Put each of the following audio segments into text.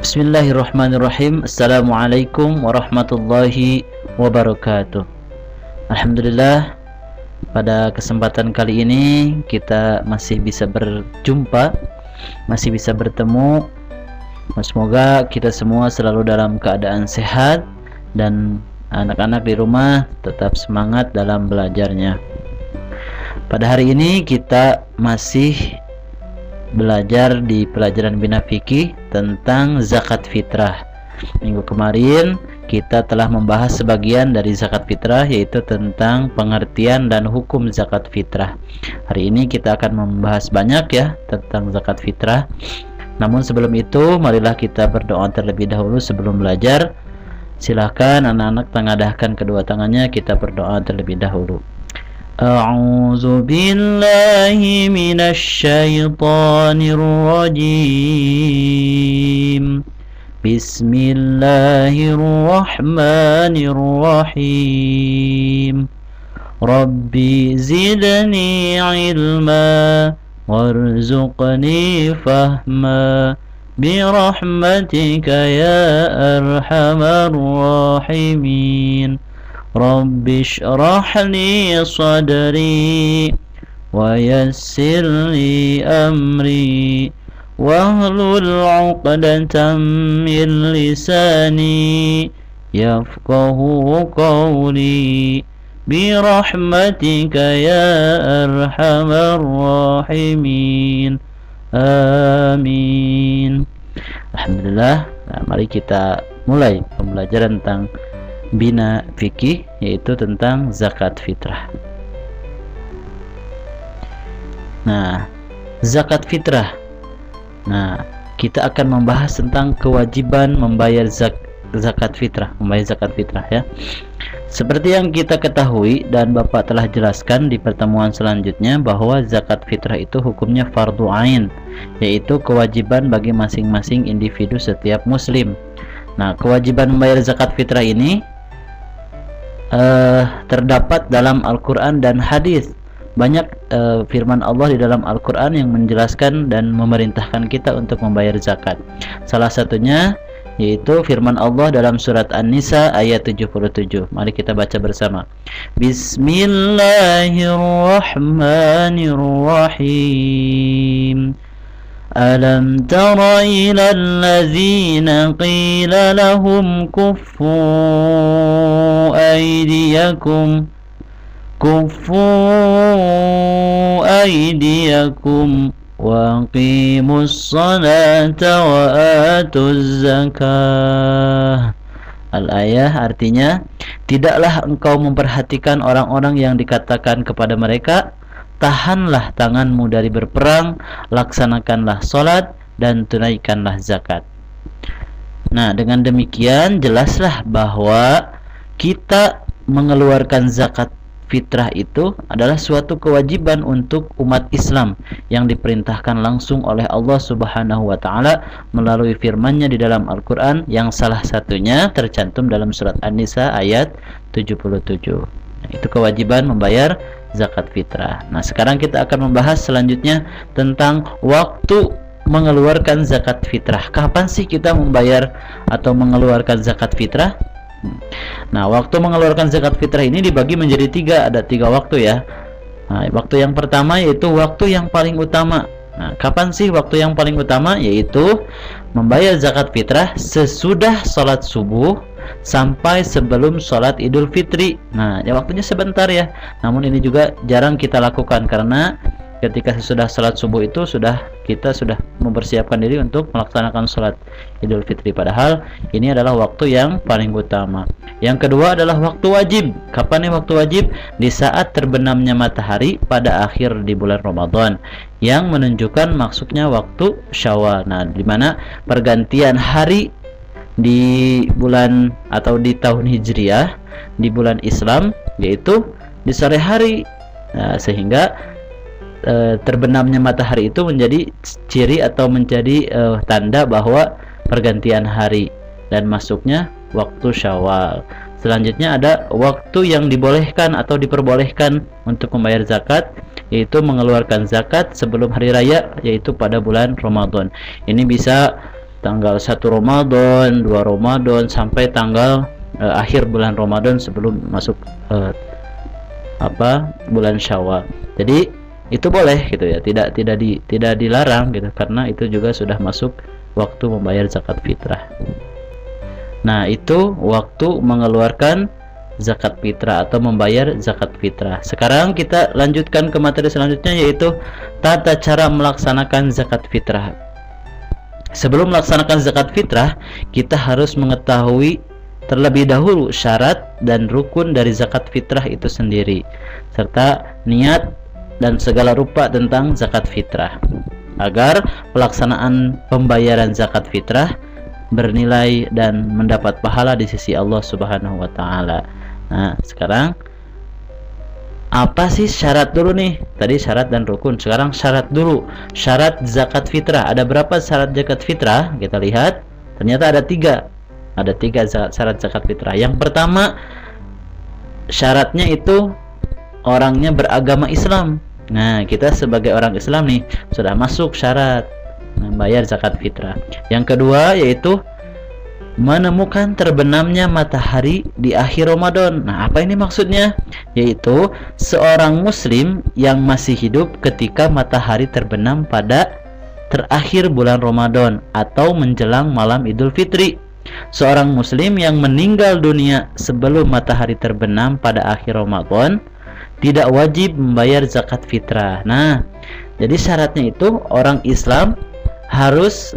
Bismillahirrahmanirrahim. Assalamualaikum warahmatullahi wabarakatuh. Alhamdulillah, pada kesempatan kali ini kita masih bisa berjumpa, masih bisa bertemu. Semoga kita semua selalu dalam keadaan sehat dan anak-anak di rumah tetap semangat dalam belajarnya. Pada hari ini kita masih belajar di pelajaran Bina Fikih tentang zakat fitrah. Minggu kemarin kita telah membahas sebagian dari zakat fitrah, yaitu tentang pengertian dan hukum zakat fitrah. Hari ini kita akan membahas banyak ya tentang zakat fitrah. Namun sebelum itu, marilah kita berdoa terlebih dahulu sebelum belajar. Silakan anak-anak tengadahkan kedua tangannya, kita berdoa terlebih dahulu. A'udzu billahi minasy syaithanir rajim. Bismillahirrahmanirrahim. Rabbi zidni ilma warzuqni fahma birahmatika ya arhamar rahimin. Rabbi shrah li sadri wa yassir li amri wahlul 'uqdatam min lisani yafqahu qawli birahmatika ya arhamar rahimin. Amin. Alhamdulillah. Nah, mari kita mulai pembelajaran tentang Bina Fikih, yaitu tentang zakat fitrah. Nah, zakat fitrah. Nah, kita akan membahas tentang kewajiban membayar zakat fitrah, membayar zakat fitrah ya. Seperti yang kita ketahui dan Bapak telah jelaskan di pertemuan selanjutnya, bahwa zakat fitrah itu hukumnya fardu ain, yaitu kewajiban bagi masing-masing individu setiap muslim. Nah, kewajiban membayar zakat fitrah ini terdapat dalam Al-Quran dan hadis. Banyak firman Allah di dalam Al-Quran yang menjelaskan dan memerintahkan kita untuk membayar zakat. Salah satunya yaitu firman Allah dalam surat An-Nisa ayat 77. Mari kita baca bersama. Bismillahirrahmanirrahim. Alam tara ila allazina qila lahum kuffu aydiyakum wa aqimus salata wa atuz zakah. Al-ayah artinya, tidaklah engkau memperhatikan orang-orang yang dikatakan kepada mereka, tahanlah tanganmu dari berperang, laksanakanlah salat dan tunaikanlah zakat. Nah, dengan demikian jelaslah bahwa kita mengeluarkan zakat fitrah itu adalah suatu kewajiban untuk umat Islam yang diperintahkan langsung oleh Allah Subhanahu wa taala melalui firman-Nya di dalam Al-Qur'an, yang salah satunya tercantum dalam surat An-Nisa ayat 77. Nah, itu kewajiban membayar zakat fitrah. Nah, sekarang kita akan membahas selanjutnya tentang waktu mengeluarkan zakat fitrah. Kapan sih kita membayar atau mengeluarkan zakat fitrah? Nah, waktu mengeluarkan zakat fitrah ini dibagi menjadi tiga. Ada tiga waktu ya. Nah, waktu yang pertama yaitu waktu yang paling utama. Nah, kapan sih waktu yang paling utama? Yaitu membayar zakat fitrah sesudah sholat subuh sampai sebelum sholat Idul Fitri. Nah, ya waktunya sebentar ya. Namun ini juga jarang kita lakukan, karena ketika sesudah sholat subuh itu kita sudah mempersiapkan diri untuk melaksanakan sholat Idul Fitri. Padahal ini adalah waktu yang paling utama. Yang kedua adalah waktu wajib. Kapan nih waktu wajib? Di saat terbenamnya matahari pada akhir di bulan Ramadan, yang menunjukkan maksudnya waktu Syawal. Nah, di mana pergantian hari di bulan atau di tahun Hijriah, di bulan Islam, yaitu di sore hari. Nah, sehingga terbenamnya matahari itu menjadi ciri atau menjadi tanda bahwa pergantian hari dan masuknya waktu Syawal. Selanjutnya ada waktu yang dibolehkan atau diperbolehkan untuk membayar zakat, yaitu mengeluarkan zakat sebelum hari raya, yaitu pada bulan Ramadan. Ini bisa tanggal 1 Ramadan, 2 Ramadan sampai tanggal akhir bulan Ramadan sebelum masuk bulan Syawal. Jadi itu boleh gitu ya, tidak dilarang gitu, karena itu juga sudah masuk waktu membayar zakat fitrah. Nah, itu waktu mengeluarkan zakat fitrah atau membayar zakat fitrah. Sekarang kita lanjutkan ke materi selanjutnya, yaitu tata cara melaksanakan zakat fitrah. Sebelum melaksanakan zakat fitrah, kita harus mengetahui terlebih dahulu syarat dan rukun dari zakat fitrah itu sendiri, serta niat dan segala rupa tentang zakat fitrah, agar pelaksanaan pembayaran zakat fitrah bernilai dan mendapat pahala di sisi Allah Subhanahu wa taala. Nah, sekarang apa sih syarat dulu nih? Tadi syarat dan rukun, sekarang syarat dulu. Syarat zakat fitrah. Ada berapa syarat zakat fitrah? Kita lihat, ternyata ada 3. Ada 3 syarat zakat fitrah. Yang pertama, syaratnya itu orangnya beragama Islam. Nah, kita sebagai orang Islam nih sudah masuk syarat membayar zakat fitrah. Yang kedua yaitu menemukan terbenamnya matahari di akhir Ramadan. Nah, apa ini maksudnya? Yaitu seorang muslim yang masih hidup ketika matahari terbenam pada terakhir bulan Ramadan atau menjelang malam Idul Fitri. Seorang muslim yang meninggal dunia sebelum matahari terbenam pada akhir Ramadan tidak wajib membayar zakat fitrah. Nah, jadi syaratnya itu orang Islam harus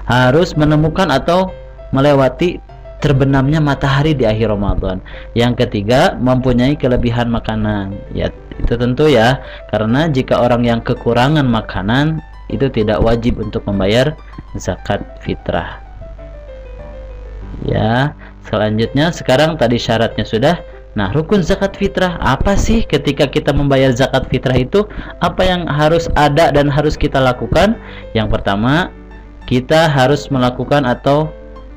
harus menemukan atau melewati terbenamnya matahari di akhir Ramadan. Yang ketiga, mempunyai kelebihan makanan. Ya, itu tentu ya, karena jika orang yang kekurangan makanan itu tidak wajib untuk membayar zakat fitrah. Ya, selanjutnya sekarang tadi syaratnya sudah. Nah, rukun zakat fitrah apa sih? Ketika kita membayar zakat fitrah itu apa yang harus ada dan harus kita lakukan? Yang pertama, kita harus melakukan atau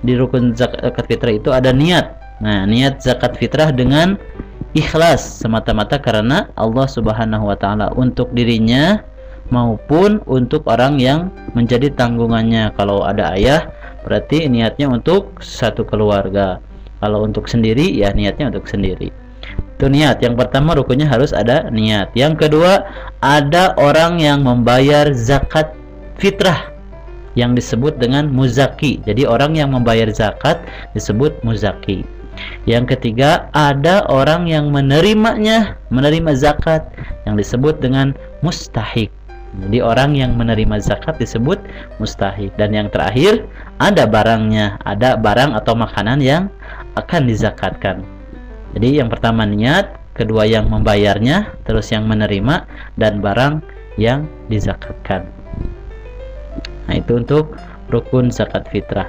di rukun zakat fitrah itu ada niat. Nah, niat zakat fitrah dengan ikhlas semata-mata karena Allah Subhanahu wa taala, untuk dirinya maupun untuk orang yang menjadi tanggungannya. Kalau ada ayah, berarti niatnya untuk satu keluarga. Kalau untuk sendiri, ya niatnya untuk sendiri. Itu niat. Yang pertama, rukunnya harus ada niat. Yang kedua, ada orang yang membayar zakat fitrah yang disebut dengan muzaki. Jadi orang yang membayar zakat disebut muzaki. Yang ketiga, ada orang yang menerima zakat yang disebut dengan mustahik. Jadi orang yang menerima zakat disebut mustahik. Dan yang terakhir, ada barangnya, ada barang atau makanan yang akan dizakatkan. Jadi yang pertama niat, kedua yang membayarnya, terus yang menerima, dan barang yang dizakatkan. Nah, itu untuk rukun zakat fitrah.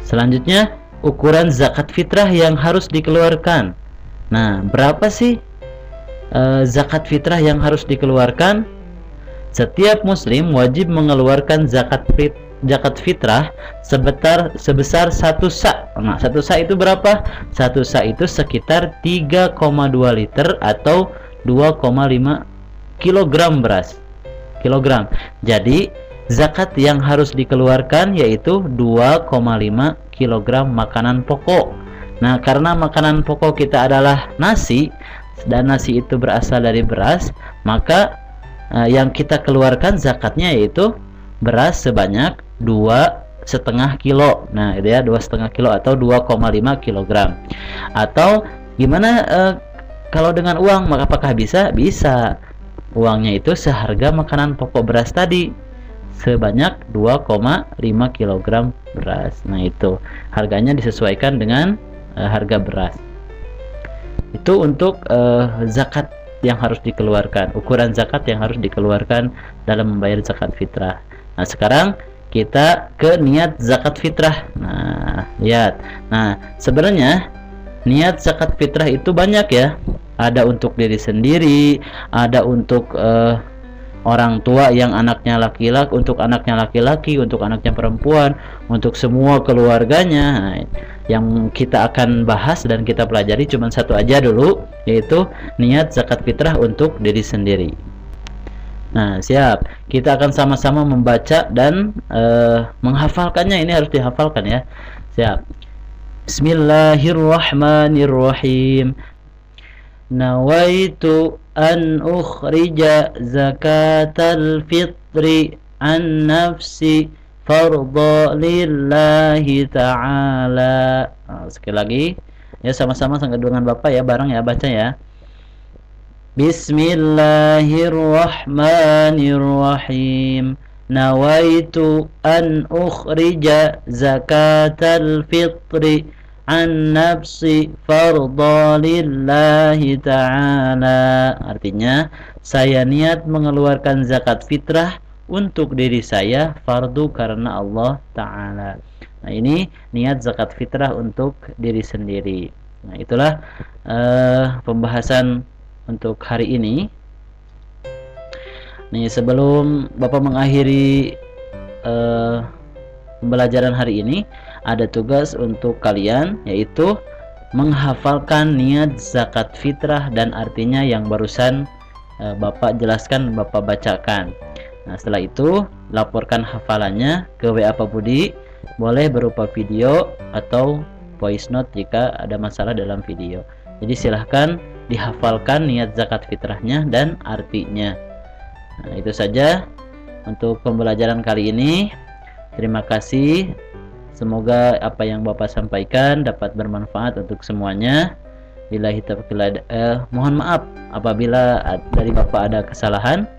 Selanjutnya, ukuran zakat fitrah yang harus dikeluarkan. Nah, berapa sih zakat fitrah yang harus dikeluarkan? Setiap muslim wajib mengeluarkan zakat fitrah sebesar 1 sa'. Nah, 1 sa' itu berapa? 1 sa' itu sekitar 3,2 liter atau 2,5 kilogram beras. Jadi zakat yang harus dikeluarkan yaitu 2,5 kilogram makanan pokok. Nah, karena makanan pokok kita adalah nasi dan nasi itu berasal dari beras, maka yang kita keluarkan zakatnya yaitu beras sebanyak 2,5 kilo. Nah, itu ya, 2,5 kilo atau 2,5 kilogram. Atau gimana kalau dengan uang, maka apakah bisa? Bisa. Uangnya itu seharga makanan pokok beras tadi, sebanyak 2,5 kilogram beras. Nah, itu harganya disesuaikan dengan harga beras. Itu untuk zakat yang harus dikeluarkan, ukuran zakat yang harus dikeluarkan dalam membayar zakat fitrah. Nah, sekarang kita ke niat zakat fitrah. Nah, lihat. Nah, sebenarnya niat zakat fitrah itu banyak ya. Ada untuk diri sendiri, ada untuk orang tua yang anaknya laki-laki, untuk anaknya laki-laki, untuk anaknya perempuan, untuk semua keluarganya. Nah, Yang kita akan bahas dan kita pelajari cuma satu aja dulu, yaitu niat zakat fitrah untuk diri sendiri. Nah, siap. Kita akan sama-sama membaca dan menghafalkannya. Ini harus dihafalkan ya. Siap. Bismillahirrahmanirrahim. Nawaitu an ukhrija zakatal fitri an nafsi fardha lillahi ta'ala. Sekali lagi ya, sama-sama dengan Bapak ya, bareng ya, baca ya. Bismillahirrahmanirrahim. Nawaitu an ukhrija zakatal fitri an nafsi fardha lillahi ta'ala. Artinya, saya niat mengeluarkan zakat fitrah untuk diri saya, fardu karena Allah Ta'ala. Nah, ini niat zakat fitrah untuk diri sendiri. Nah, itulah pembahasan untuk hari ini. Nih, sebelum Bapak mengakhiri pembelajaran hari ini, ada tugas untuk kalian, yaitu menghafalkan niat zakat fitrah dan artinya yang barusan Bapak jelaskan, Bapak bacakan. Nah, setelah itu laporkan hafalannya ke WA Pak Budi, boleh berupa video atau voice note jika ada masalah dalam video. Jadi silahkan dihafalkan niat zakat fitrahnya dan artinya. Nah, itu saja untuk pembelajaran kali ini. Terima kasih. Semoga apa yang Bapak sampaikan dapat bermanfaat untuk semuanya. Mohon maaf apabila dari Bapak ada kesalahan.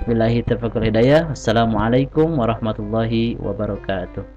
Billahi taufiq wal hidayah. Wassalamualaikum warahmatullahi wabarakatuh.